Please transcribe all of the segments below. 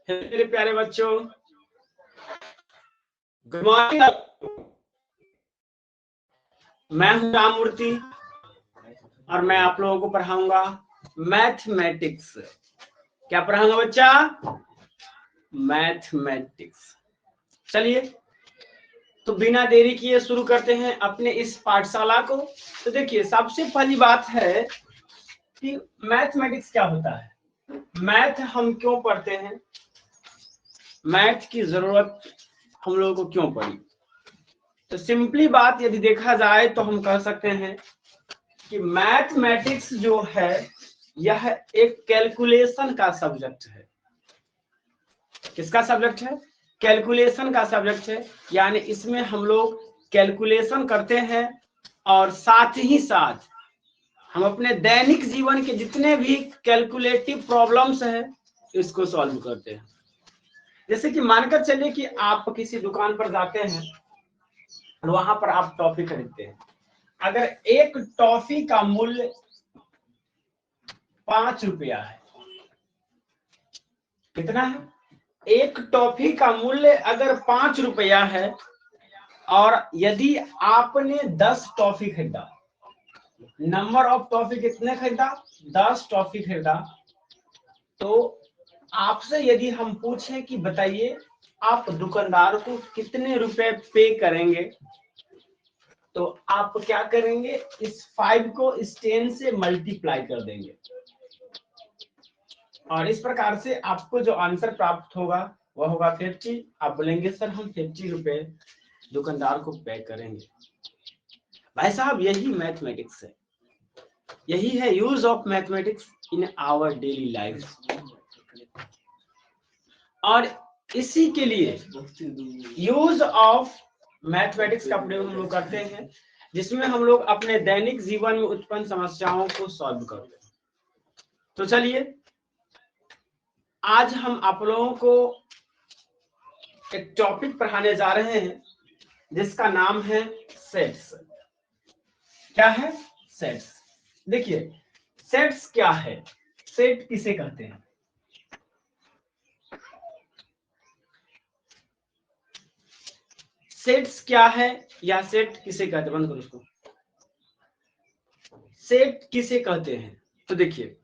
मेरे प्यारे बच्चों, गुड मॉर्निंग। मैं हूं राममूर्ति और मैं आप लोगों को पढ़ाऊंगा मैथमेटिक्स। क्या पढ़ाऊंगा बच्चा? मैथमेटिक्स। चलिए तो बिना देरी किए शुरू करते हैं अपने इस पाठशाला को। तो देखिए, सबसे पहली बात है कि मैथमेटिक्स क्या होता है, मैथ हम क्यों पढ़ते हैं, मैथ की जरूरत हम लोगों को क्यों पड़ी। तो सिंपली बात यदि देखा जाए तो हम कह सकते हैं कि मैथमेटिक्स जो है यह एक कैलकुलेशन का सब्जेक्ट है। किसका सब्जेक्ट है? कैलकुलेशन का सब्जेक्ट है। यानी इसमें हम लोग कैलकुलेशन करते हैं और साथ ही साथ हम अपने दैनिक जीवन के जितने भी कैलकुलेटिव प्रॉब्लम्स हैं इसको सॉल्व करते हैं। जैसे कि मानकर चलिए कि आप किसी दुकान पर जाते हैं और वहां पर आप टॉफी खरीदते हैं। अगर एक टॉफी का मूल्य 5 रुपया है, कितना है? एक टॉफी का मूल्य अगर 5 रुपया है और यदि आपने 10 टॉफी खरीदा, नंबर ऑफ टॉफी कितने खरीदा? 10 टॉफी खरीदा। तो आपसे यदि हम पूछें कि बताइए आप दुकानदार को कितने रुपए पे करेंगे, तो आप क्या करेंगे? इस 5 को इस 10 से मल्टीप्लाई कर देंगे और इस प्रकार से आपको जो आंसर प्राप्त होगा वह होगा 50। आप बोलेंगे सर हम 50 रुपए दुकानदार को पे करेंगे। भाई साहब, यही मैथमेटिक्स है, यही है use of mathematics in our daily life. और इसी के लिए यूज ऑफ मैथमेटिक्स का प्रयोग हम लोग करते हैं, जिसमें हम लोग अपने दैनिक जीवन में उत्पन्न समस्याओं को सॉल्व करते हैं। तो चलिए आज हम आप लोगों को एक टॉपिक पढ़ाने जा रहे हैं जिसका नाम है सेट्स। क्या है? सेट्स। देखिए, सेट्स क्या है, सेट किसे कहते हैं? सेट्स क्या है या सेट किसे कहते हैं? बंद करो उसको। सेट किसे कहते हैं? तो देखिए,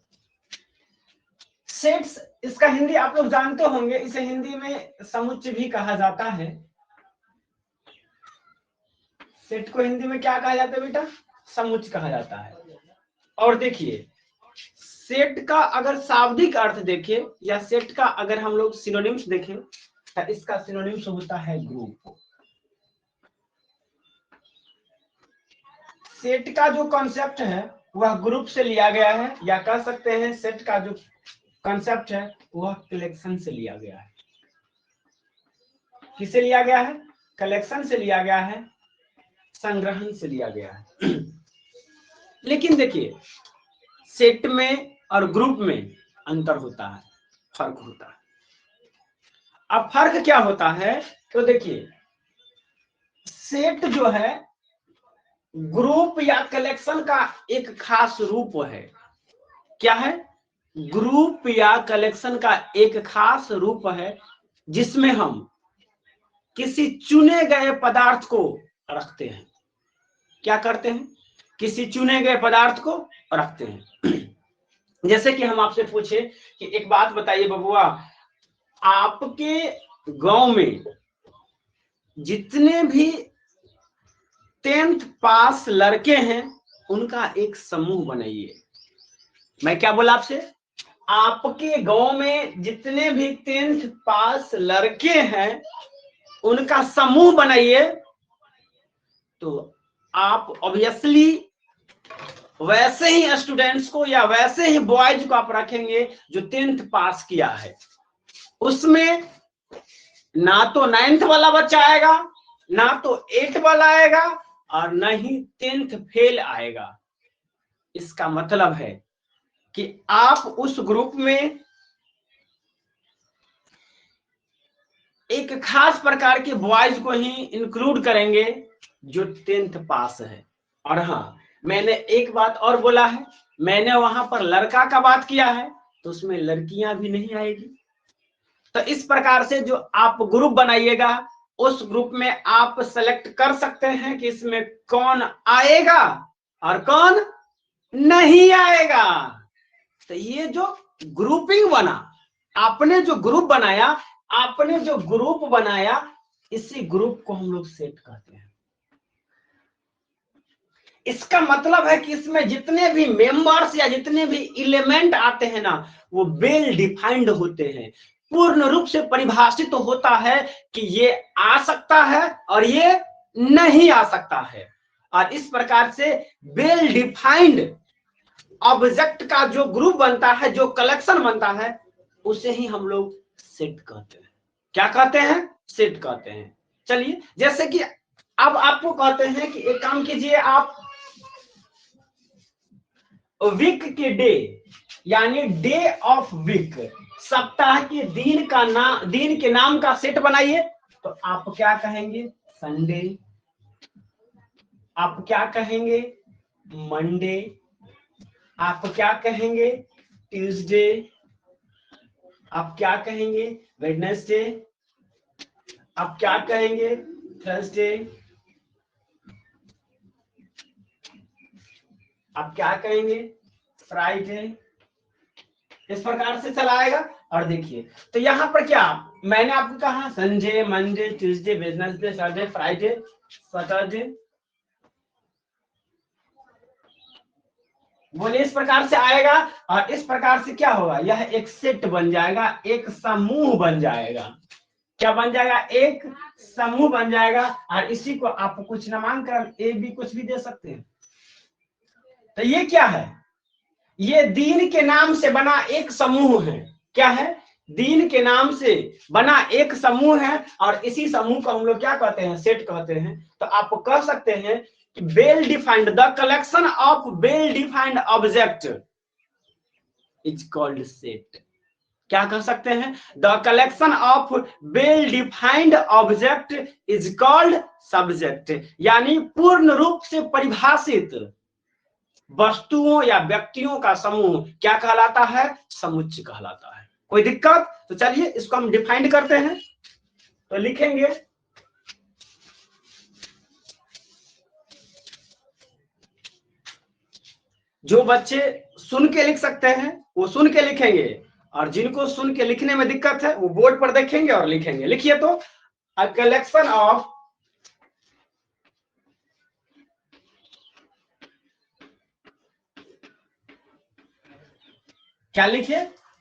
सेट्स, इसका हिंदी आप लोग जानते होंगे, इसे हिंदी में समुच्चय भी कहा जाता है। सेट को हिंदी में क्या कहा जाता है बेटा? समुच्चय कहा जाता है। और देखिए, सेट का अगर शाब्दिक अर्थ देखें या सेट का अगर हम लोग सिनोनिम्स देखें तो इसका सिनोनिम्स होता है ग्रुप। सेट का जो कॉन्सेप्ट है वह ग्रुप से लिया गया है, या कह सकते हैं सेट का जो कॉन्सेप्ट है वह कलेक्शन से लिया गया है। किसे लिया गया है? कलेक्शन से लिया गया है, संग्रहण से लिया गया है। लेकिन देखिए, सेट में और ग्रुप में अंतर होता है, फर्क होता है। अब फर्क क्या होता है? तो देखिए, सेट जो है ग्रुप या कलेक्शन का एक खास रूप है। क्या है? ग्रुप या कलेक्शन का एक खास रूप है जिसमें हम किसी चुने गए पदार्थ को रखते हैं। क्या करते हैं? किसी चुने गए पदार्थ को रखते हैं। जैसे कि हम आपसे पूछे कि एक बात बताइए बबुआ, आपके गांव में जितने भी 10th पास लड़के हैं उनका एक समूह बनाइए। मैं क्या बोला आपसे? आपके गांव में जितने भी 10th पास लड़के हैं उनका समूह बनाइए। तो आप ऑब्वियसली वैसे ही स्टूडेंट्स को या वैसे ही बॉयज को आप रखेंगे जो 10th पास किया है। उसमें ना तो 9th वाला बच्चा आएगा, ना तो 8 वाला आएगा, और न ही 10th फेल आएगा। इसका मतलब है कि आप उस ग्रुप में एक खास प्रकार के बॉयज को ही इंक्लूड करेंगे जो 10th पास है। और हाँ, मैंने एक बात और बोला है, मैंने वहां पर लड़का का बात किया है तो उसमें लड़कियां भी नहीं आएगी। तो इस प्रकार से जो आप ग्रुप बनाइएगा उस ग्रुप में आप सेलेक्ट कर सकते हैं कि इसमें कौन आएगा और कौन नहीं आएगा। तो ये जो ग्रुपिंग बना, आपने जो ग्रुप बनाया, इसी ग्रुप को हम लोग सेट कहते हैं। इसका मतलब है कि इसमें जितने भी मेंबर्स या जितने भी एलिमेंट आते हैं ना, वो वेल डिफाइंड होते हैं, पूर्ण रूप से परिभाषित तो होता है कि ये आ सकता है और ये नहीं आ सकता है। और इस प्रकार से वेल डिफाइंड ऑब्जेक्ट का जो ग्रुप बनता है, जो कलेक्शन बनता है, उसे ही हम लोग सेट कहते हैं। क्या कहते हैं? सेट कहते हैं। चलिए, जैसे कि अब आपको कहते हैं कि एक काम कीजिए, आप वीक के डे यानी डे ऑफ वीक, सप्ताह के दिन के नाम का सेट बनाइए। तो आप क्या कहेंगे? संडे। आप क्या कहेंगे? मंडे। आप क्या कहेंगे? ट्यूसडे। आप क्या कहेंगे? वेडनेसडे। आप क्या कहेंगे? थर्सडे। आप क्या कहेंगे? फ्राइडे। इस प्रकार से चलाएगा। और देखिए, तो यहां पर क्या मैंने आपको कहा, Sunday, Monday, Tuesday, Wednesday, Thursday, Friday, Saturday. बोले इस प्रकार से आएगा। और इस प्रकार से क्या होगा? यह एक सेट बन जाएगा, एक समूह बन जाएगा। क्या बन जाएगा? एक समूह बन जाएगा। और इसी को आप कुछ नामांकन ए बी कुछ भी दे सकते हैं। तो ये क्या है? ये दिन के नाम से बना एक समूह है। क्या है? दिन के नाम से बना एक समूह है। और इसी समूह को हम लोग क्या कहते हैं? सेट कहते हैं। तो आप कह सकते हैं कि well defined, the collection of well defined object is called set. क्या कह सकते हैं? The collection of well defined object is called subject. यानी पूर्ण रूप से परिभाषित वस्तुओं या व्यक्तियों का समूह क्या कहलाता है? समुच्चय कहलाता है। कोई दिक्कत? तो चलिए इसको हम डिफाइंड करते हैं। तो लिखेंगे, जो बच्चे सुन के लिख सकते हैं वो सुन के लिखेंगे, और जिनको सुन के लिखने में दिक्कत है वो बोर्ड पर देखेंगे और लिखेंगे। लिखिए तो, अ कलेक्शन ऑफ क्या लिखिए?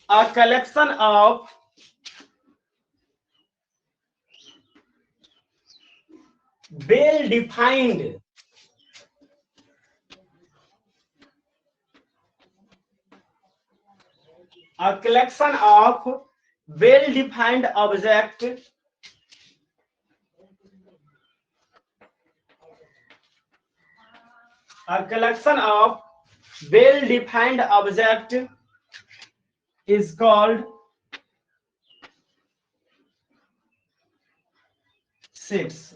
A collection of well defined a collection of well defined object a collection of well defined object is called sets.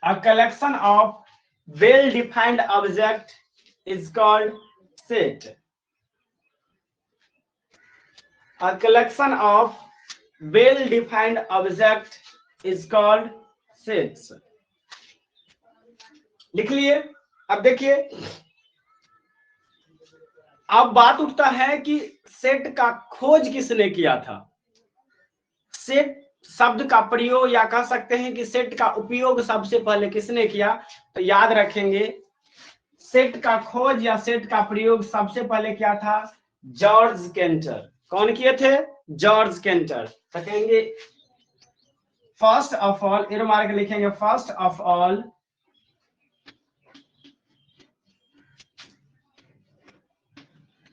A collection of well defined object is called set. A collection of well defined object is called sets. लिख लिए। अब देखिए, अब बात उठता है कि set का खोज किसने किया था? सेट शब्द का प्रयोग या कह सकते हैं कि सेट का उपयोग सबसे पहले किसने किया? तो याद रखेंगे, सेट का खोज या सेट का प्रयोग सबसे पहले क्या था? George canter. कौन किए थे? George canter. तो कहेंगे first of all, arrow mark लिखेंगे, फर्स्ट ऑफ ऑल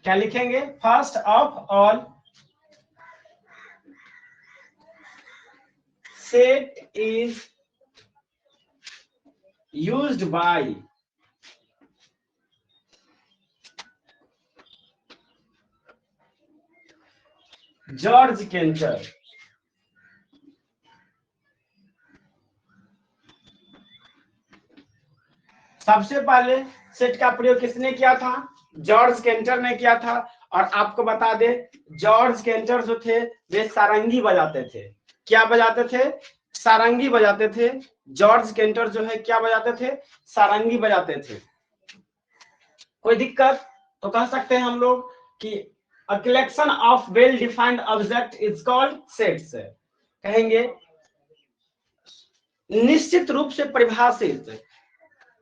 क्या लिखेंगे? First of all set is used by George Cantor. सबसे पहले सेट का प्रयोग किसने किया था? जॉर्ज केंटर ने किया था। और आपको बता दे जॉर्ज केंटर जो थे वे सारंगी बजाते थे। क्या बजाते थे? सारंगी बजाते थे। जॉर्ज केंटर जो है क्या बजाते थे? सारंगी बजाते थे। कोई दिक्कत? तो कह सकते हैं हम लोग कि a collection of well defined object is called sets. कहेंगे निश्चित रूप से परिभाषित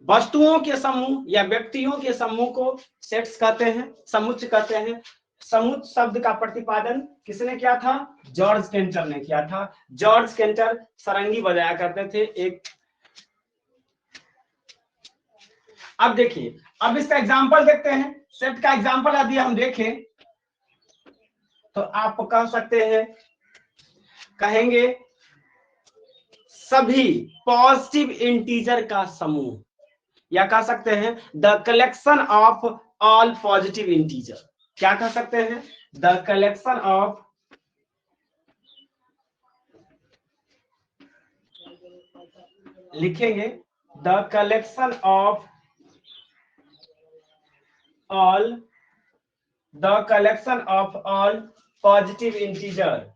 वस्तुओं के समूह या व्यक्तियों के समूह को सेट्स कहते हैं, समुच्चय कहते हैं। समुच्चय शब्द का प्रतिपादन किसने किया था? जॉर्ज केंटर ने किया था। जॉर्ज केंटर सारंगी बजाया करते थे एक। अब देखिए, अब इसका एग्जांपल देखते हैं। सेट का एग्जांपल यदि हम देखें तो आप कह सकते हैं, कहेंगे सभी पॉजिटिव इंटीजर का समूह, या कह सकते हैं the collection of all positive integer. क्या कह सकते हैं? द कलेक्शन ऑफ लिखेंगे the collection of all positive integer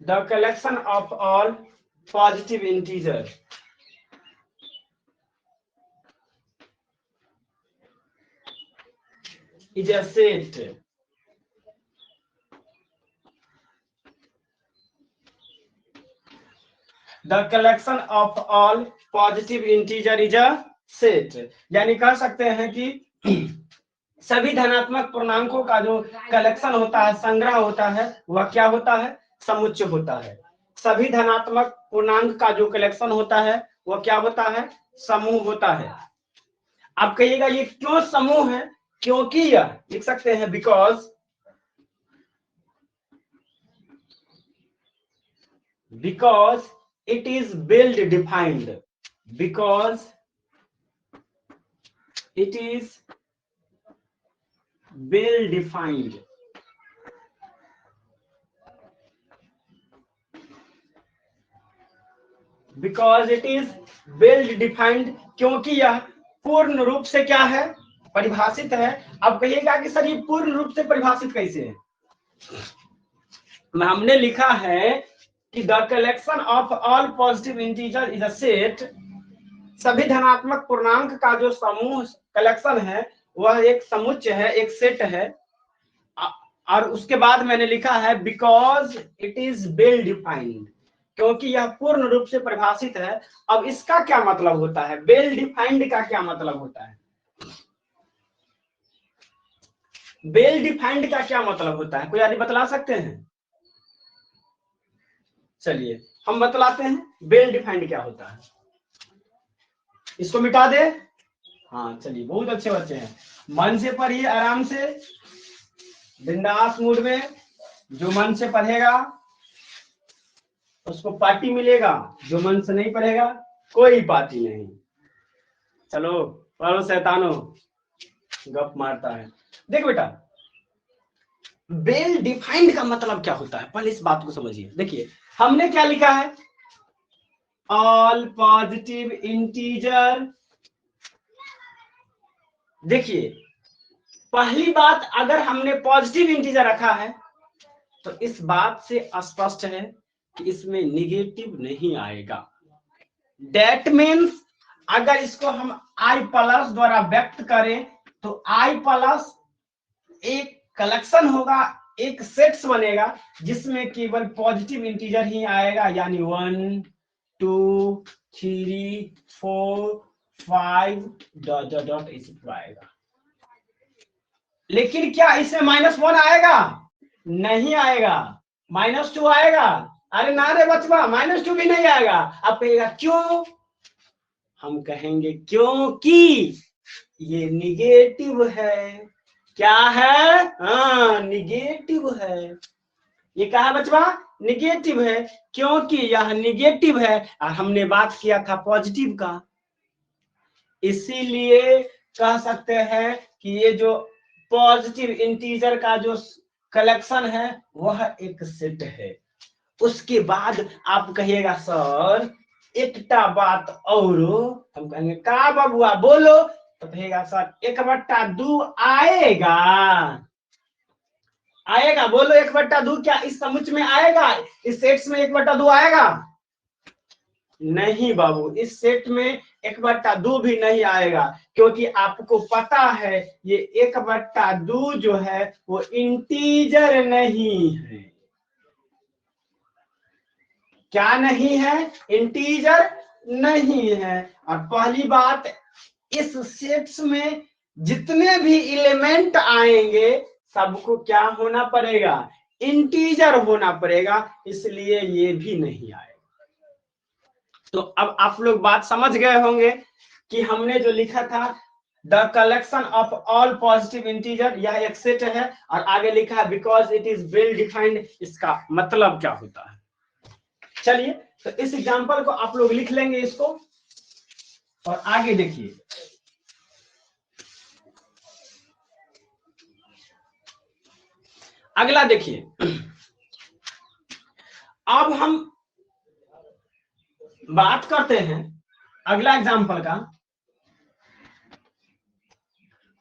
the collection of all positive integer is a set the collection of all positive integer is a set। यानी कह सकते हैं कि सभी धनात्मक पूर्णांकों का जो कलेक्शन होता है, संग्रह होता है, वह क्या होता है? समुच्चय होता है। सभी धनात्मक पूर्णांक का जो कलेक्शन होता है वह क्या होता है? समूह होता है। आप कहिएगा ये क्यों समूह है? क्योंकि यह लिख सकते हैं because it is well defined, because it is well defined, because it is well defined, क्योंकि यह पूर्ण रूप से क्या है? परिभाषित है। अब कहिएगा कि सर ये पूर्ण रूप से परिभाषित कैसे है? हमने लिखा है कि the collection of all positive integer is a set. सभी धनात्मक पूर्णांक का जो समूह कलेक्शन है वह एक समुच्चय है, एक सेट है। और उसके बाद मैंने लिखा है because it is well defined, क्योंकि यह पूर्ण रूप से परिभाषित है। अब इसका क्या मतलब होता है? वेल डिफाइंड का क्या मतलब होता है? वेल डिफाइंड का क्या मतलब होता है? कोई आदमी बतला सकते हैं? चलिए हम बतलाते हैं वेल डिफाइंड क्या होता है। इसको मिटा दे। हाँ चलिए, बहुत अच्छे बच्चे हैं। मन से पढ़िए, आराम से, बिंदास मूड में। जो मन से पढ़ेगा उसको पार्टी मिलेगा, जो मन से नहीं पढ़ेगा कोई पार्टी नहीं। चलो पढ़ो शैतानो, गप मारता है। देख बेटा, वेल डिफाइंड का मतलब क्या होता है, पहले इस बात को समझिए। देखिए हमने क्या लिखा है? All positive integer. देखिए पहली बात, अगर हमने पॉजिटिव इंटीजर रखा है तो इस बात से स्पष्ट है कि इसमें निगेटिव नहीं आएगा। दैट मीन्स अगर इसको हम i प्लस द्वारा व्यक्त करें तो i प्लस एक कलेक्शन होगा, एक सेट्स बनेगा जिसमें केवल पॉजिटिव इंटीजर ही आएगा, यानी 1 2 3 4 5 डॉट डॉट डॉट इसी आएगा। लेकिन क्या इसमें -1 आएगा? नहीं आएगा। -2 आएगा? अरे ना रे बचवा, -2 भी नहीं आएगा। अब कहेगा क्यों? हम कहेंगे क्योंकि ये निगेटिव है। क्या है? हाँ निगेटिव है। ये कहा बचवा? निगेटिव है, क्योंकि यह निगेटिव है और हमने बात किया था पॉजिटिव का। इसीलिए कह सकते हैं कि ये जो पॉजिटिव इंटीजर का जो कलेक्शन है वह एक सेट है। उसके बाद आप कहिएगा सर एकटा बात और हम कहेंगे का बबुआ बोलो, तो कहेगा सर 1/2 आएगा, आएगा बोलो 1/2 क्या इस समुच्चय में आएगा, इस सेट्स में 1/2 आएगा? नहीं बाबू, इस सेट में 1/2 भी नहीं आएगा, क्योंकि आपको पता है ये 1/2 जो है वो इंटीजर नहीं है। क्या नहीं है? इंटीजर नहीं है। और पहली बात, इस सेट्स में जितने भी एलिमेंट आएंगे सबको क्या होना पड़ेगा? इंटीजर होना पड़ेगा, इसलिए ये भी नहीं आएगा। तो अब आप लोग बात समझ गए होंगे कि हमने जो लिखा था the collection of all positive integer, यह एक सेट है, और आगे लिखा है because it is well defined, इसका मतलब क्या होता है। चलिए, तो इस एग्जांपल को आप लोग लिख लेंगे इसको, और आगे देखिए। अगला देखिए, अब हम बात करते हैं अगला एग्जांपल का,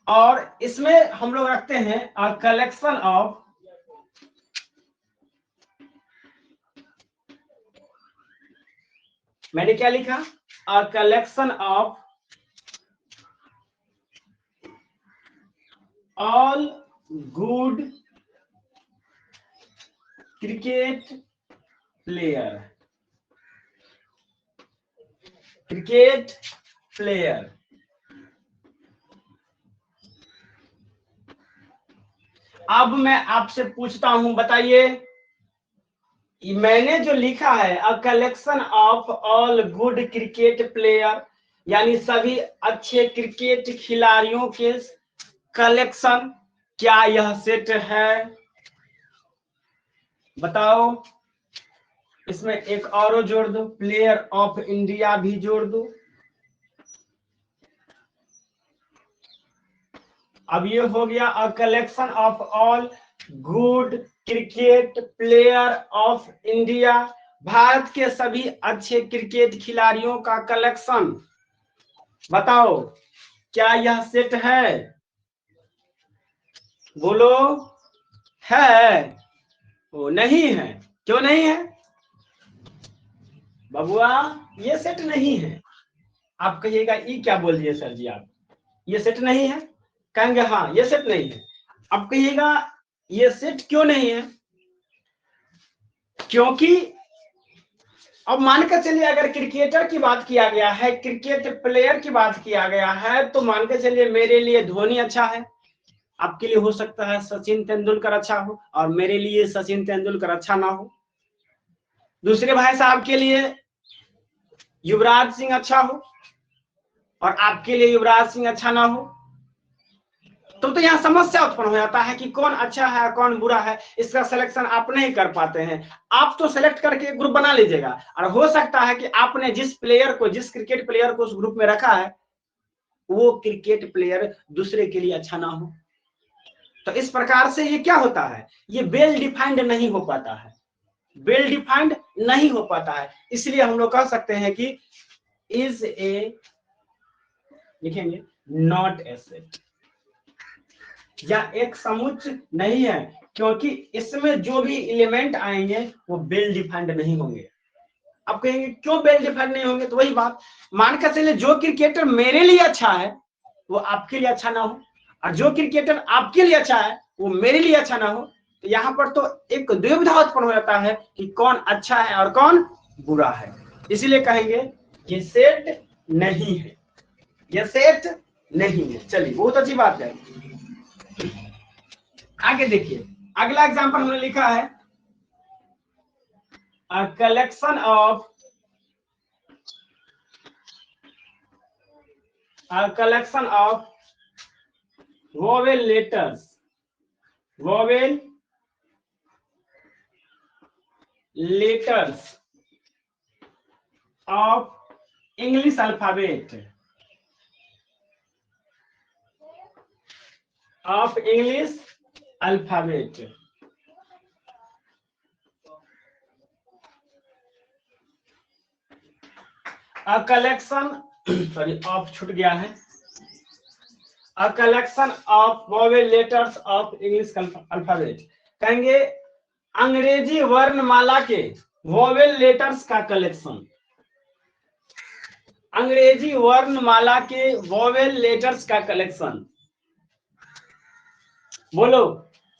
और इसमें हम लोग रखते हैं अ कलेक्शन ऑफ मैंने क्या लिखा? A collection of all good cricket player, cricket player. अब मैं आपसे पूछता हूं, बताइए, मैंने जो लिखा है a collection of all good cricket player, यानी सभी अच्छे क्रिकेट खिलाड़ियों के कलेक्शन, क्या यह सेट है? बताओ। इसमें एक और जोड़ दो, प्लेयर ऑफ इंडिया भी जोड़ दो। अब ये हो गया a collection of all good cricket player of India, Bharat के सभी अच्छे क्रिकेट खिलाड़ियों का कलेक्शन। बताओ, क्या यह सेट है? बोलो। है? वो नहीं है। क्यों नहीं है बबुआ? ये सेट नहीं है। आप कहिएगा ये क्या बोल दिए सर जी आप, ये सेट नहीं है? कहेंगे हाँ ये सेट नहीं है। अब कहिएगा ये सेट क्यों नहीं है? क्योंकि अब मान कर चलिए अगर क्रिकेटर की बात किया गया है, क्रिकेट प्लेयर की बात किया गया है, तो मान के चलिए मेरे लिए धोनी अच्छा है, आपके लिए हो सकता है सचिन तेंदुलकर अच्छा हो, और मेरे लिए सचिन तेंदुलकर अच्छा ना हो। दूसरे भाई साहब के लिए युवराज सिंह अच्छा हो, और आपके लिए युवराज सिंह अच्छा ना हो। तो यहाँ समस्या उत्पन्न हो जाता है कि कौन अच्छा है कौन बुरा है, इसका सिलेक्शन आप नहीं कर पाते हैं। आप तो सेलेक्ट करके ग्रुप बना लीजिएगा, और हो सकता है कि आपने जिस प्लेयर को, जिस क्रिकेट प्लेयर को उस ग्रुप में रखा है, वो क्रिकेट प्लेयर दूसरे के लिए अच्छा ना हो। तो इस प्रकार से ये क्या होता है, ये वेल डिफाइंड नहीं हो पाता है, वेल डिफाइंड नहीं हो पाता है। इसलिए हम लोग कह सकते हैं कि इज ए, लिखेंगे नॉट ए सेट, या एक समुच्चय नहीं है, क्योंकि इसमें जो भी एलिमेंट आएंगे वो वेल डिफाइंड नहीं होंगे। आप कहेंगे क्यों वेल डिफाइंड नहीं होंगे? तो वही बात, मान कर चलिए जो क्रिकेटर मेरे लिए अच्छा है वो आपके लिए अच्छा ना हो, और जो क्रिकेटर आपके लिए अच्छा है वो मेरे लिए अच्छा ना हो, तो यहाँ पर तो एक दुविधा उत्पन्न हो जाता है कि कौन अच्छा है और कौन बुरा है। इसीलिए कहेंगे ये सेट नहीं है, ये सेट नहीं है। चलिए, बहुत अच्छी बात है। आगे देखिए, अगला एग्जांपल हमने लिखा है a collection of vowel letters, vowel letters of English alphabet, of English alphabet. A collection sorry of छूट गया है, a collection of vowel letters of English alphabet, कहेंगे अंग्रेजी वर्णमाला के वोवेल लेटर्स का कलेक्शन, अंग्रेजी वर्णमाला के वोवेल लेटर्स का कलेक्शन। बोलो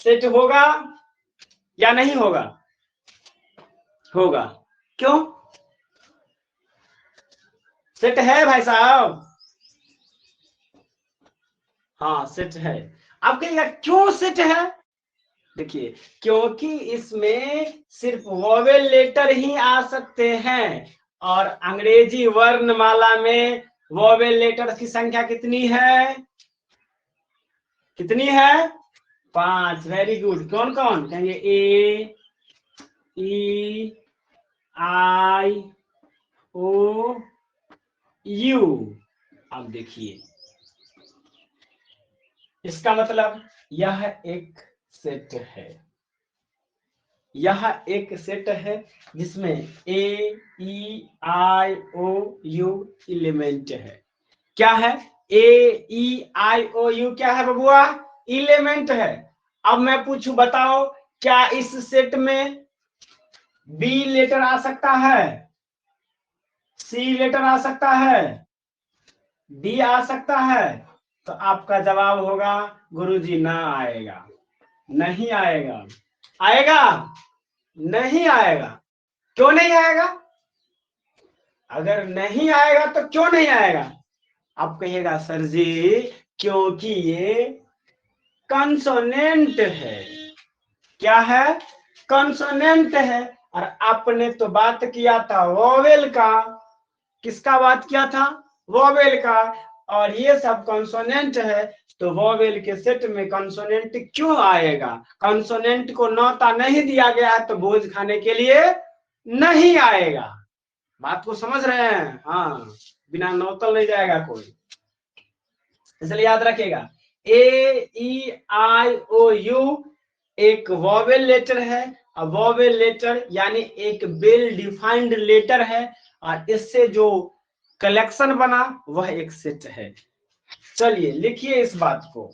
सेट होगा या नहीं होगा? होगा। क्यों? सेट है भाई साहब? हाँ सेट है। आप कहिएगा क्यों सेट है? देखिए क्योंकि इसमें सिर्फ वोवेल लेटर ही आ सकते हैं और अंग्रेजी वर्णमाला में वोवेल लेटर की संख्या कितनी है? कितनी है? 5। Very good. कौन कौन? कहेंगे ए, ई, आई, ओ, यू। अब देखिए इसका मतलब यह एक सेट है, यह एक सेट है जिसमें ए, ई, आई, ओ, यू एलिमेंट है। क्या है? ए, ई, आई, ओ, यू क्या है बबुआ? एलिमेंट है। अब मैं पूछूं, बताओ क्या इस सेट में बी लेटर आ सकता है? सी लेटर आ सकता है? डी आ सकता है? तो आपका जवाब होगा गुरुजी ना आएगा, नहीं आएगा। आएगा? नहीं आएगा। क्यों नहीं आएगा? अगर नहीं आएगा तो क्यों नहीं आएगा? आप कहिएगा सर जी क्योंकि ये कंसोनेंट है। क्या है? कंसोनेंट है। और आपने तो बात किया था वोवेल का। किसका बात किया था? वोवेल का। और ये सब कंसोनेंट है तो वोवेल के सेट में कंसोनेंट क्यों आएगा? कंसोनेंट को नौता नहीं दिया गया है तो भोज खाने के लिए नहीं आएगा। बात को समझ रहे हैं? हाँ, बिना नौतल नहीं जाएगा कोई, इसलिए याद रखिएगा ए, ई, आई, ओ, यू एक वोवेल लेटर है। वोवेल लेटर यानी एक वेल डिफाइंड लेटर है और इससे जो कलेक्शन बना वह एक सेट है। चलिए लिखिए इस बात को।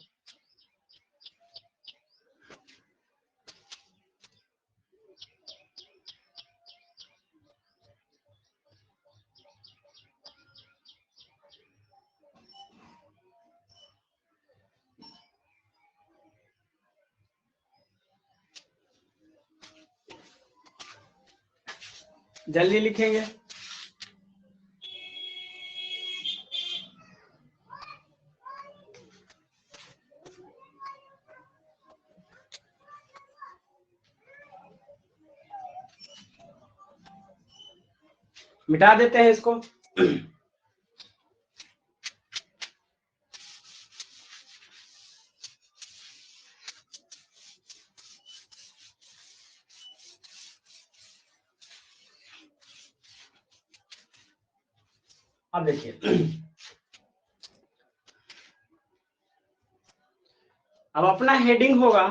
जल्दी लिखेंगे। मिटा देते हैं इसको। अब देखिए अब अपना हेडिंग होगा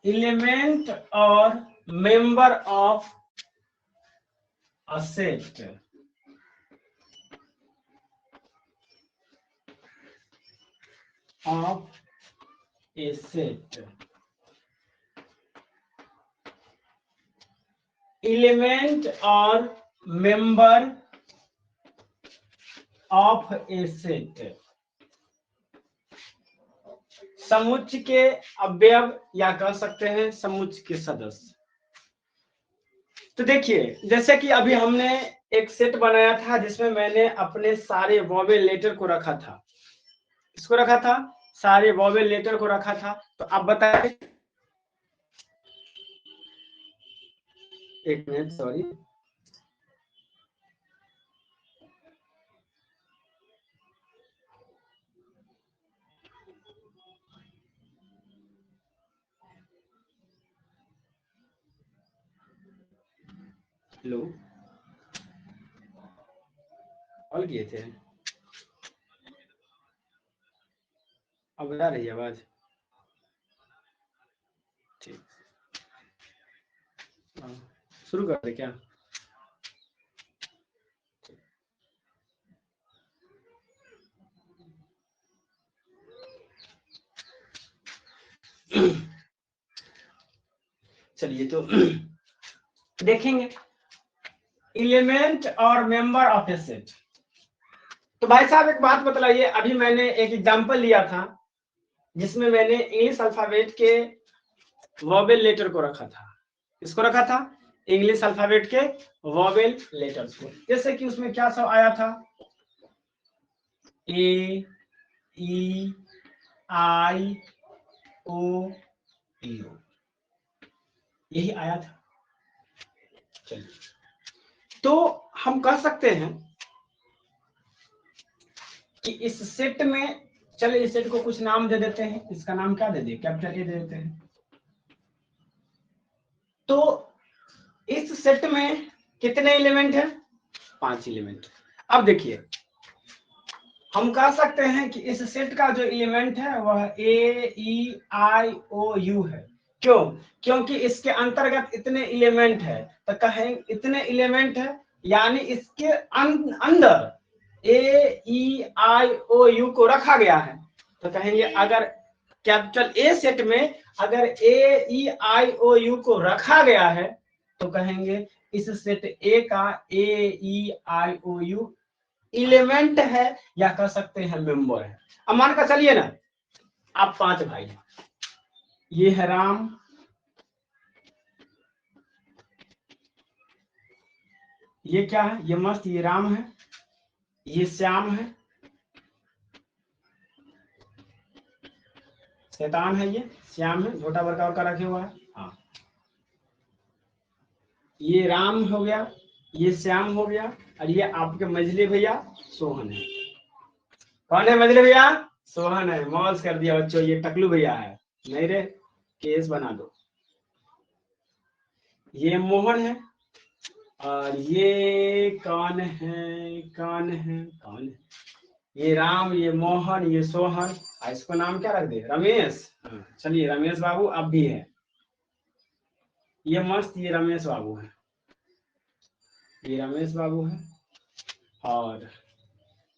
एलिमेंट और member of a set. Of A set, element और मेंबर ऑफ ए सेट, समुच्चय के अवयव या कह सकते हैं समुच्चय के सदस्य। तो देखिए जैसे कि अभी हमने एक सेट बनाया था जिसमें मैंने अपने सारे वोवेल लेटर को रखा था। इसको रखा था, सारे वोवेल लेटर को रखा था। तो अब बताइए, एक मिनट सॉरी, हेलो, कॉल किए थे? अब आ रही है आवाज? ठीक, शुरू कर दे क्या? चलिए तो देखेंगे एलिमेंट और मेंबर ऑफ ए सेट। तो भाई साहब एक बात बतलाइए, अभी मैंने एक एग्जांपल लिया था जिसमें मैंने इंग्लिश अल्फाबेट के वोवेल लेटर को रखा था। किसको रखा था? इंग्लिश अल्फाबेट के वोवेल लेटर्स को। जैसे कि उसमें क्या सब आया था? ए, ई, आई, ओ, यू, यही आया था। चलिए तो हम कह सकते हैं कि इस सेट में, चलिए इस सेट को कुछ नाम दे देते हैं। इसका नाम क्या दे दे? कैपिटल ए दे देते हैं। तो इस सेट में कितने एलिमेंट हैं? 5 एलिमेंट। अब देखिए हम कह सकते हैं कि इस सेट का जो एलिमेंट है वह ए, ई, आई, ओ, यू है। क्यों? क्योंकि इसके अंतर्गत इतने एलिमेंट है, तो कहें इतने एलिमेंट है यानी इसके अंदर ए, ई, आई, ओ, यू को रखा गया है। तो कहेंगे अगर कैपिटल ए सेट में अगर ए, ई, आई, ओ, यू को रखा गया है तो कहेंगे इस सेट ए का ए, ई, आई, ओ, यू एलिमेंट है या कह सकते हैं मेंबर है। अब मान कर चलिए ना, आप 5 भाई हैं। ये है राम, ये क्या है? ये मस्त, ये राम है, ये श्याम है, शैतान है, ये श्याम है, छोटा बड़का का रखे हुआ है। हाँ, ये राम हो गया, ये श्याम हो गया, और ये आपके मझली भैया सोहन है। कौन है मझली भैया? सोहन है। मौज कर दिया बच्चों, ये टकलू भैया है। नहीं रे, केस बना दो। ये मोहन है, और ये कौन है? कौन है? कौन है? ये राम, ये मोहन, ये सोहन, और इसको नाम क्या रख दे? रमेश। चलिए रमेश बाबू अब भी है। ये मस्त, ये रमेश बाबू है, ये रमेश बाबू है, और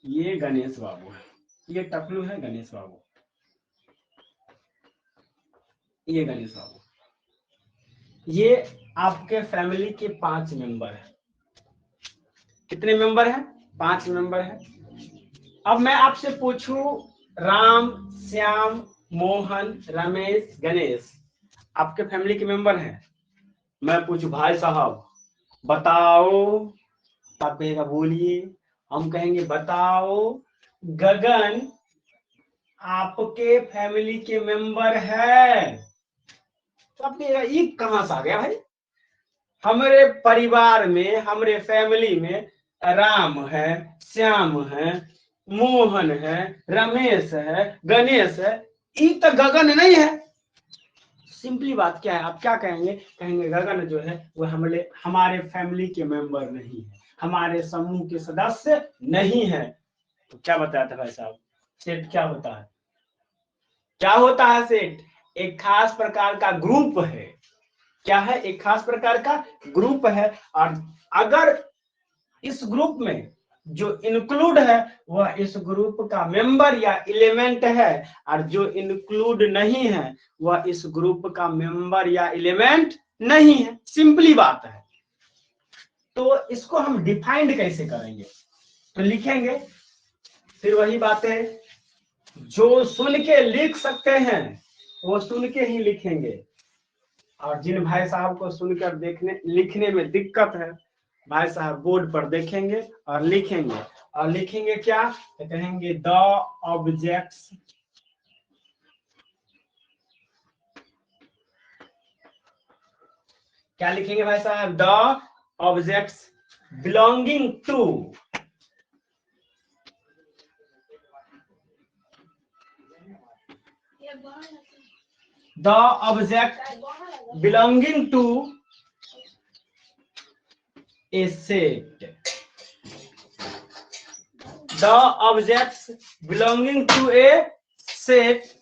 ये गणेश बाबू है। ये टकलू है, गणेश बाबू, ये गणेश बाबू। ये आपके फैमिली के 5 मेंबर है। कितने मेंबर हैं? 5 मेंबर है। अब मैं आपसे पूछूं राम, श्याम, मोहन, रमेश, गणेश आपके फैमिली के मेंबर हैं। मैं पूछूं भाई साहब बताओ, आप कहेगा बोलिए, हम कहेंगे बताओ गगन आपके फैमिली के मेंबर है। तो आप कहेगा ये कहां से आ गया भाई? हमारे परिवार में, हमारे फैमिली में राम है, श्याम है, मोहन है, रमेश है, गणेश है, ये तो गगन नहीं है। सिंपली बात क्या है? आप क्या कहेंगे? कहेंगे गगन जो है वो हमारे फैमिली के मेंबर नहीं है, हमारे समूह के सदस्य नहीं है। तो क्या बताया था भाई साहब? सेट क्या होता है? क्या होता है सेट? एक खास प्रकार का ग्रुप है। क्या है? एक खास प्रकार का ग्रुप है। और अगर इस ग्रुप में जो इंक्लूड है वह इस ग्रुप का मेंबर या एलिमेंट है, और जो इंक्लूड नहीं है वह इस ग्रुप का मेंबर या एलिमेंट नहीं है। सिंपली बात है। तो इसको हम डिफाइंड कैसे करेंगे? तो लिखेंगे, फिर वही बातें जो सुन के लिख सकते हैं वो सुन के ही लिखेंगे, और जिन भाई साहब को सुनकर देखने लिखने में दिक्कत है, भाई साहब बोर्ड पर देखेंगे और लिखेंगे। और लिखेंगे क्या? तो कहेंगे द ऑब्जेक्ट्स क्या लिखेंगे भाई साहब? The objects belonging to the object belonging to a set. The objects belonging to a set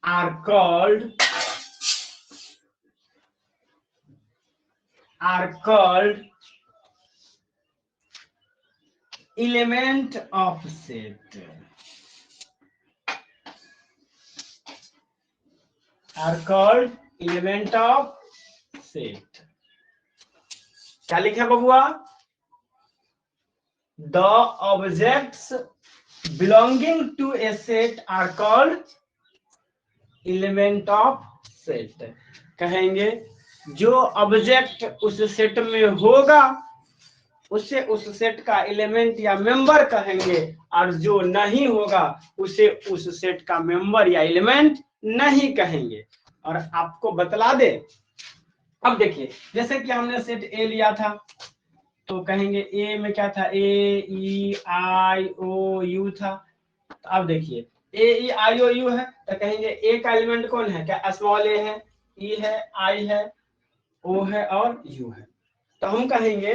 are called are called element of set. Are called element of set. क्या लिखा बबुआ? The objects belonging to a set are called element of set. कहेंगे जो object उस set में होगा उसे उस सेट का एलिमेंट या मेंबर कहेंगे, और जो नहीं होगा उसे उस सेट का मेंबर या एलिमेंट नहीं कहेंगे। और आपको बतला दे, अब देखिए जैसे कि हमने सेट ए लिया था तो कहेंगे ए में क्या था, ए ई आई ओ यू था। तो अब देखिए ए ई आई ओ यू है तो कहेंगे ए का एलिमेंट कौन है, क्या स्मॉल ए है, ई है, आई है, ओ है और यू है। तो हम कहेंगे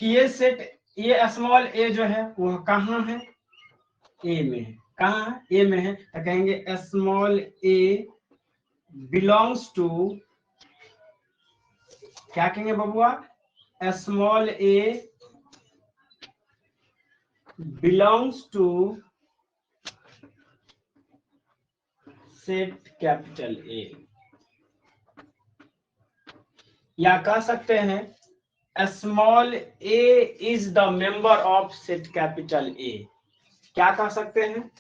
कि ये सेट, ये स्मॉल ए जो है वो कहाँ है, ए में है। कहाँ है, ए में है। तो कहेंगे स्मॉल ए बिलोंग्स टू, क्या कहेंगे बबुआ, small A belongs to set capital A, या कह सकते हैं small A is the member of set capital A. क्या कह सकते हैं,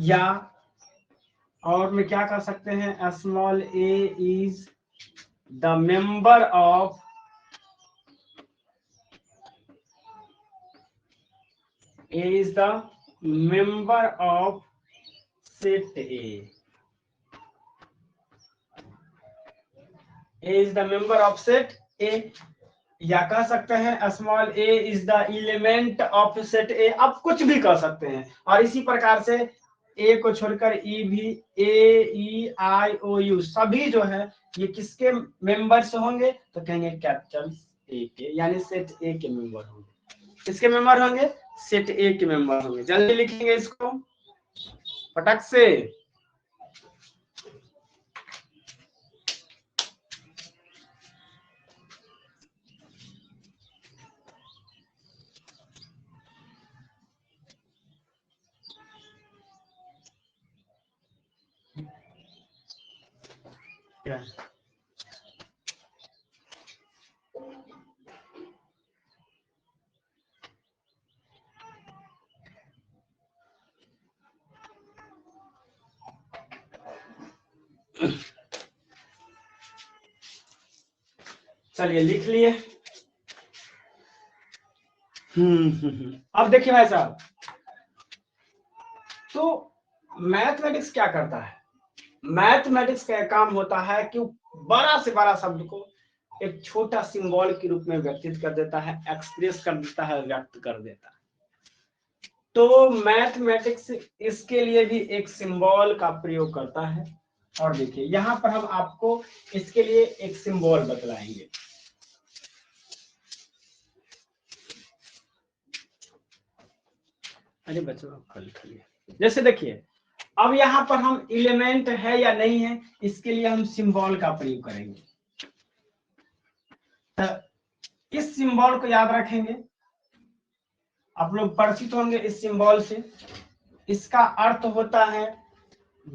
या और में क्या कह सकते हैं, small A is the member of set A, is the member of set ए। या कह सकते हैं small A is the element of set ए। अब कुछ भी कह सकते हैं। और इसी प्रकार से ए को छोड़कर ई भी, ए ई आई ओ यू सभी जो है ये किसके मेंबर्स होंगे, तो कहेंगे कैपिटल ए के, यानी सेट ए के मेंबर होंगे। किसके मेंबर होंगे, सेट ए के मेंबर होंगे। जल्दी लिखेंगे इसको फटक से। चलिए लिख लिए। अब देखिए भाई साहब, तो मैथमेटिक्स क्या करता है, मैथमेटिक्स का काम होता है कि बड़ा से बड़ा शब्द को एक छोटा सिंबल के रूप में व्यक्तित कर देता है, एक्सप्रेस कर देता है, व्यक्त कर देता है। तो मैथमेटिक्स इसके लिए भी एक सिंबल का प्रयोग करता है। और देखिए यहाँ पर हम आपको इसके लिए एक सिंबल बतलाएंगे। अरे बच्चों कल लिखिए। जैसे देखिए अब यहाँ पर हम एलिमेंट है या नहीं है, इसके लिए हम सिंबल का प्रयोग करेंगे। तो इस सिंबल को याद रखेंगे, आप लोग परिचित होंगे इस सिंबल से। इसका अर्थ होता है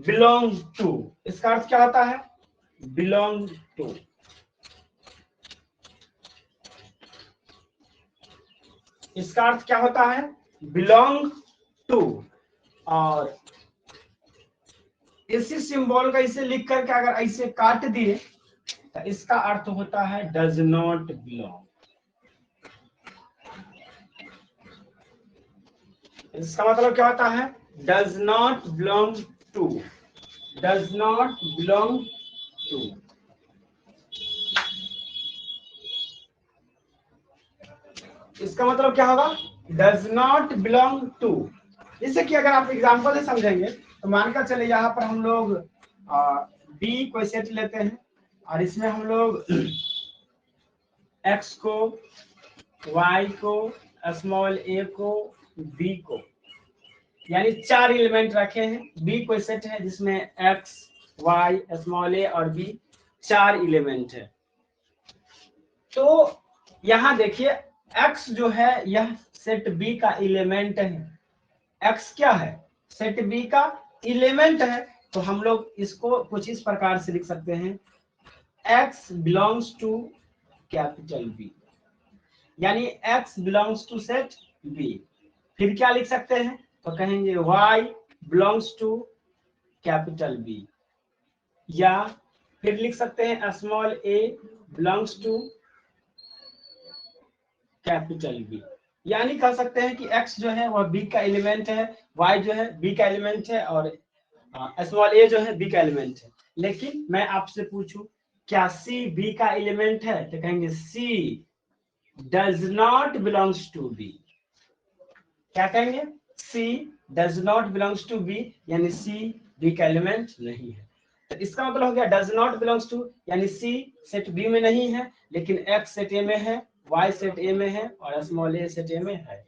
बिलोंग टू। इसका अर्थ क्या होता है, बिलोंग टू। इसका अर्थ क्या होता है, बिलोंग टू। और इसी सिंबल का इसे लिख करके अगर ऐसे काट दिए तो इसका अर्थ होता है डज नॉट बिलोंग। इसका मतलब क्या होता है, does not belong to, does not belong to. इसका मतलब क्या होगा, डज नॉट बिलोंग टू। जैसे कि अगर आप एग्जांपल से समझेंगे तो मानकर चले यहाँ पर हम लोग बी को सेट लेते हैं और इसमें हम लोग एक्स को, वाई को, स्मॉल ए को, बी को, यानी 4 एलिमेंट रखे हैं। बी कोई सेट है जिसमें एक्स, वाई, स्मॉल ए और बी 4 एलिमेंट है। तो यहां देखिए x जो है यह सेट बी का एलिमेंट है। x क्या है? सेट बी का एलिमेंट है। तो हम लोग इसको कुछ इस प्रकार से लिख सकते हैं, x belongs to capital B, यानी x belongs to set B. फिर क्या लिख सकते हैं? तो कहेंगे y belongs to capital B, या फिर लिख सकते हैं small a belongs to capital B. यानी कह सकते हैं कि x जो है वह b का एलिमेंट है, y जो है b का एलिमेंट है, और स्मॉल a जो है b का एलिमेंट है। लेकिन मैं आपसे पूछूं क्या c b का एलिमेंट है? तो कहेंगे c does not belongs to b। क्या कहेंगे? c does not belongs to b, यानी c b का एलिमेंट नहीं है। तो इसका मतलब हो गया डज नॉट बिलोंग्स टू, यानी c सेट b में नहीं है, लेकिन x सेट a में है, y सेट a में है, और स्मॉल a सेट a में है।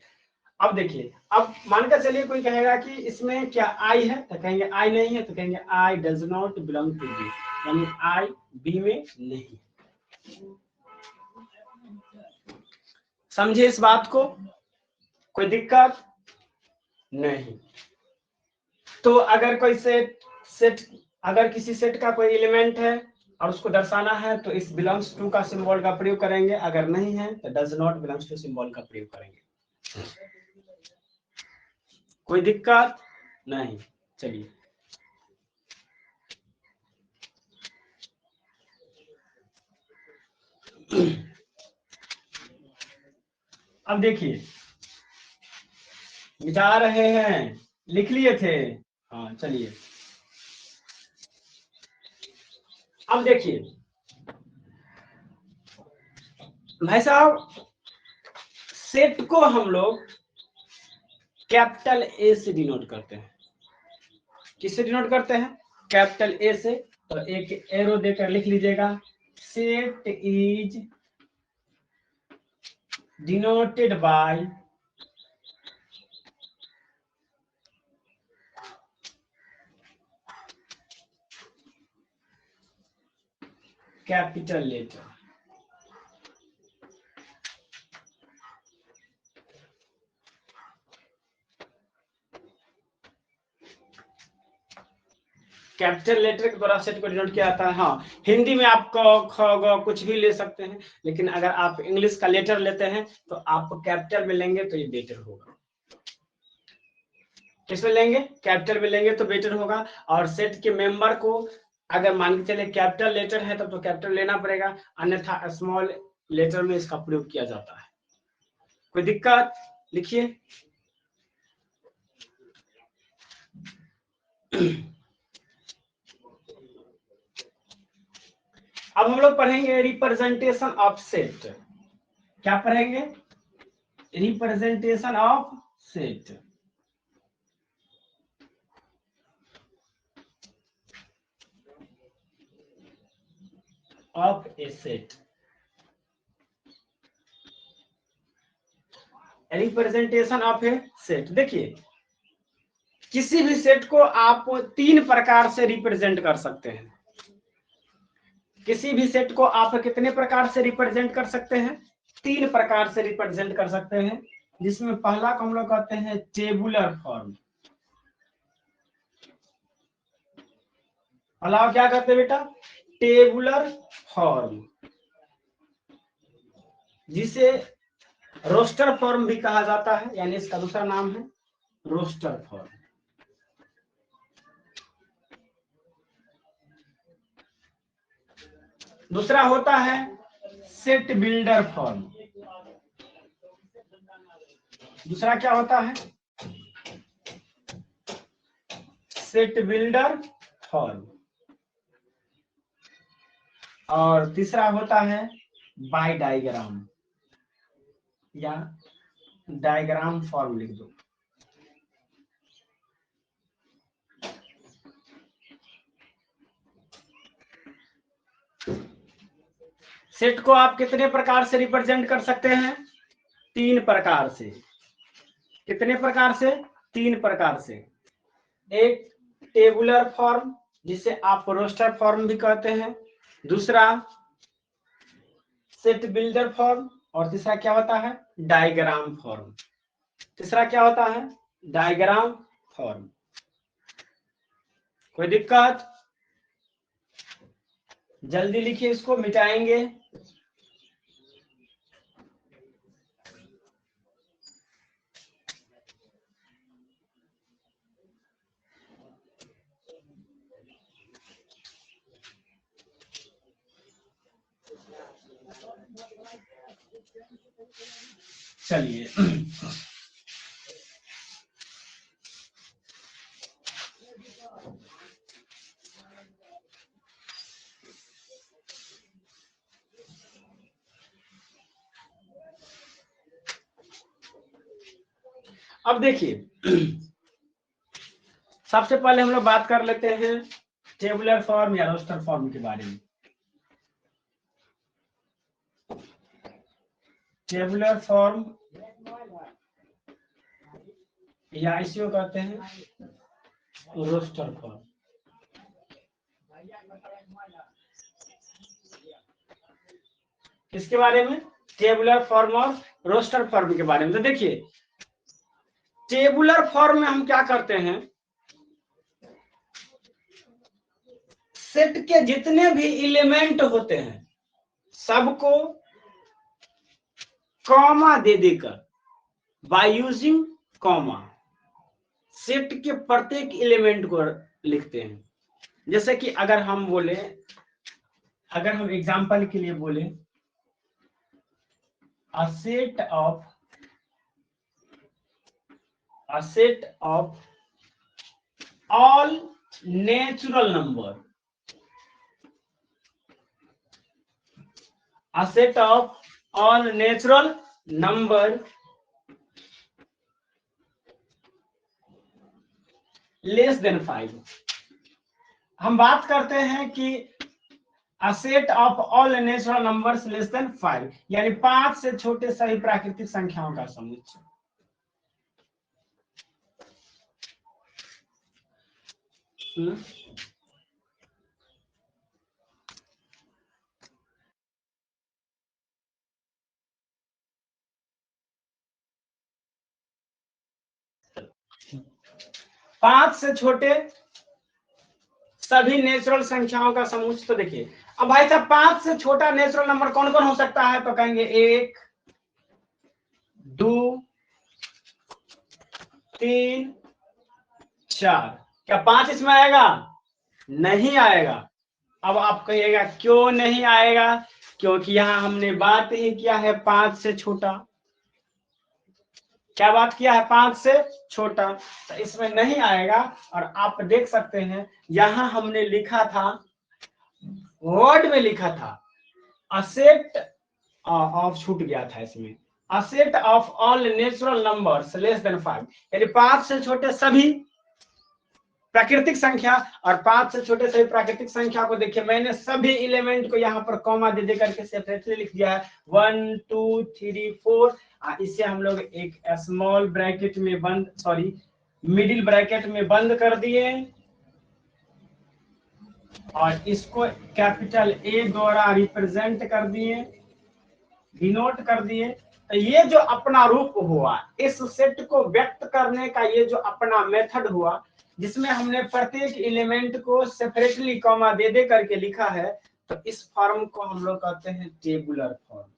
अब देखिए, अब मानकर चलिए कोई कहेगा कि इसमें क्या I है? तो कहेंगे I नहीं है, तो कहेंगे I does not belong to B, यानी I B में नहीं है। समझे इस बात को? कोई दिक्कत नहीं। तो अगर कोई सेट अगर किसी सेट का कोई एलिमेंट है और उसको दर्शाना है तो इस बिलोंग्स टू का सिंबल का प्रयोग करेंगे, अगर नहीं है तो does not belongs to symbol का प्रयोग करेंगे। कोई दिक्कत नहीं। चलिए, अब देखिए, मिटा रहे हैं, लिख लिए थे? हाँ चलिए, अब देखिए भाई साहब, सेट को हम लोग कैपिटल ए से डिनोट करते हैं। किससे डिनोट करते हैं? कैपिटल ए से। तो एक एरो देकर लिख लीजिएगा, set is denoted by capital letter. Capital letter के द्वारा सेट को डिनोट किया जाता है। हाँ, हिंदी में आप क ख ग कुछ भी ले सकते हैं, लेकिन अगर आप इंग्लिश का लेटर लेते हैं तो आप कैपिटल में लेंगे तो ये बेटर होगा। किसमें लेंगे? कैपिटल में लेंगे तो बेटर होगा। और सेट के मेंबर को अगर मान के चले कैपिटल लेटर है तब तो कैपिटल लेना पड़ेगा, अन्यथा स्मॉल लेटर में इसका प्रयोग किया जाता है। कोई दिक्कत? लिखिए। अब हम लोग पढ़ेंगे रिप्रेजेंटेशन ऑफ सेट। क्या पढ़ेंगे? Representation of set. Of A set, representation of A set. देखिए, किसी भी सेट को आप तीन प्रकार से रिप्रेजेंट कर सकते हैं। किसी भी सेट को आप कितने प्रकार से रिप्रेजेंट कर सकते हैं? तीन प्रकार से रिप्रेजेंट कर सकते हैं, जिसमें पहला को हम लोग कहते हैं टेबुलर फॉर्म। पहला क्या कहते हैं बेटा? टेबुलर फॉर्म, जिसे रोस्टर फॉर्म भी कहा जाता है, यानी इसका दूसरा नाम है रोस्टर फॉर्म। दूसरा होता है सेट बिल्डर फॉर्म। दूसरा क्या होता है? Set builder form. और तीसरा होता है बाय डायग्राम, या डायग्राम फॉर्म लिख दो। सेट को आप कितने प्रकार से रिप्रेजेंट कर सकते हैं? तीन प्रकार से। कितने प्रकार से? तीन प्रकार से। एक टेबुलर फॉर्म, जिसे आप रोस्टर फॉर्म भी कहते हैं। दूसरा सेट बिल्डर फॉर्म, और तीसरा क्या होता है, डायग्राम फॉर्म। तीसरा क्या होता है, डायग्राम फॉर्म। कोई दिक्कत? जल्दी लिखिए, इसको मिटाएंगे। चलिए अब देखिए, सबसे पहले हम लोग बात कर लेते हैं टेबुलर फॉर्म या रोस्टर फॉर्म के बारे में। टेबुलर फॉर्म या इसी को कहते हैं रोस्टर फॉर्म। किसके बारे में, टेबुलर फॉर्म और रोस्टर फॉर्म के बारे में। तो देखिए, टेबुलर फॉर्म में हम क्या करते हैं, सेट के जितने भी एलिमेंट होते हैं सबको कॉमा दे देकर, बाय यूजिंग कॉमा, सेट के प्रत्येक एलिमेंट को लिखते हैं। जैसे कि अगर हम बोले, अगर हम एग्जांपल के लिए बोले, a set of all natural number, a set of all natural number less than 5। हम बात करते हैं कि a set of all natural numbers less than 5, यानी 5 से छोटे सभी प्राकृतिक संख्याओं का समुच्चय। 5 से छोटे सभी नेचुरल संख्याओं का समुच्चय। तो देखिए, अब भाई साहब 5 से छोटा नेचुरल नंबर कौन कौन हो सकता है, तो कहेंगे 1, 2, 3, 4। क्या 5 इसमें आएगा? नहीं आएगा। अब आप कहिएगा क्यों नहीं आएगा, क्योंकि यहां हमने बात ही किया है 5 से छोटा। क्या बात किया है, 5 से छोटा, तो इसमें नहीं आएगा। और आप देख सकते हैं यहां हमने लिखा था, वर्ड में लिखा था असेट ऑफ, छूट गया था इसमें, asset of all natural numbers less than 5, यानी 5 से छोटे सभी प्राकृतिक संख्या। और 5 से छोटे सभी प्राकृतिक संख्या को देखिए, मैंने सभी एलिमेंट को यहाँ पर कॉमा दे करके सेपरेटली लिख दिया है, 1 2 3 4। इसे हम लोग एक स्मॉल ब्रैकेट में बंद, सॉरी मिडिल ब्रैकेट में बंद कर दिए, और इसको कैपिटल ए द्वारा रिप्रेजेंट कर दिए, डिनोट कर दिए। तो ये जो अपना रूप हुआ, इस सेट को व्यक्त करने का ये जो अपना मेथड हुआ, जिसमें हमने प्रत्येक एलिमेंट को सेपरेटली कॉमा दे दे करके लिखा है, तो इस फॉर्म को हम लोग कहते हैं टेबुलर फॉर्म।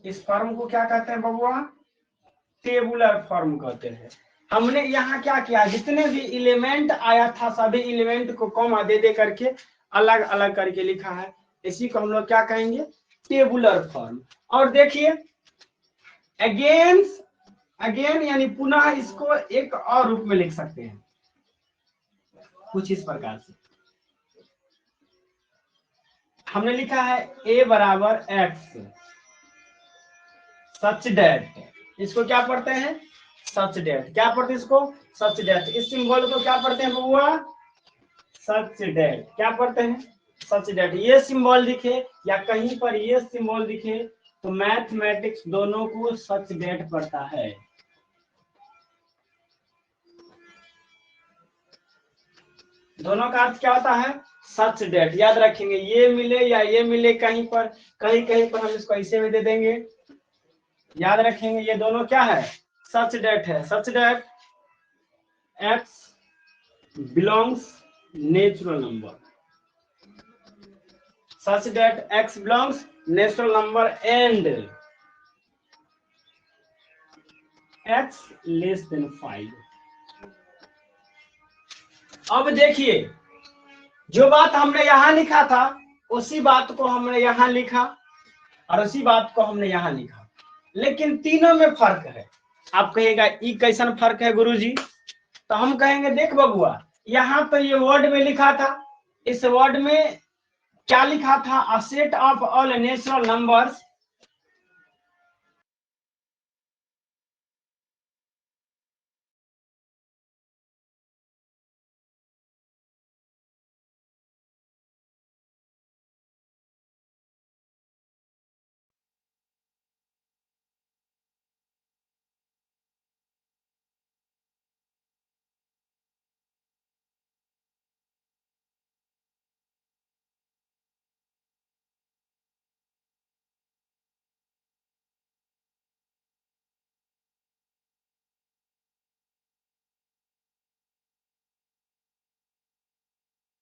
इस फॉर्म को क्या कहते हैं बबुआ, टेबुलर फॉर्म कहते हैं। हमने यहाँ क्या किया, जितने भी एलिमेंट आया था सभी एलिमेंट को कॉमा दे दे करके अलग अलग करके लिखा है, इसी को हम लोग क्या कहेंगे, टेबुलर फॉर्म। और देखिए अगेन यानी पुनः इसको एक और रूप में लिख सकते हैं, कुछ इस प्रकार से। हमने लिखा है a बराबर x सच डेट, इसको क्या पढ़ते हैं, सच डेट। क्या पढ़ते हैं इसको, सच डेट। इस सिंबल को क्या पढ़ते हैं बबुआ, सच डेट। क्या पढ़ते हैं, सच डेट। ये सिंबल दिखे या कहीं पर ये सिंबल दिखे तो मैथमेटिक्स दोनों को सच डेट पढ़ता है। दोनों का अर्थ क्या होता है? Such date. याद रखेंगे, ये मिले या ये मिले कहीं पर, कहीं कहीं पर हम इसको ऐसे में दे देंगे। याद रखेंगे ये दोनों क्या है? सच डेट है। Such that x belongs natural number, such that x belongs natural number and x less than 5। अब देखिए, जो बात हमने यहां लिखा था उसी बात को हमने यहां लिखा और उसी बात को हमने यहां लिखा, लेकिन तीनों में फर्क है। आप कहिएगा ई कैसन फर्क है गुरुजी? तो हम कहेंगे देख बबुआ, यहां तो ये वर्ड में लिखा था, इस वर्ड में क्या लिखा था? A set of all natural numbers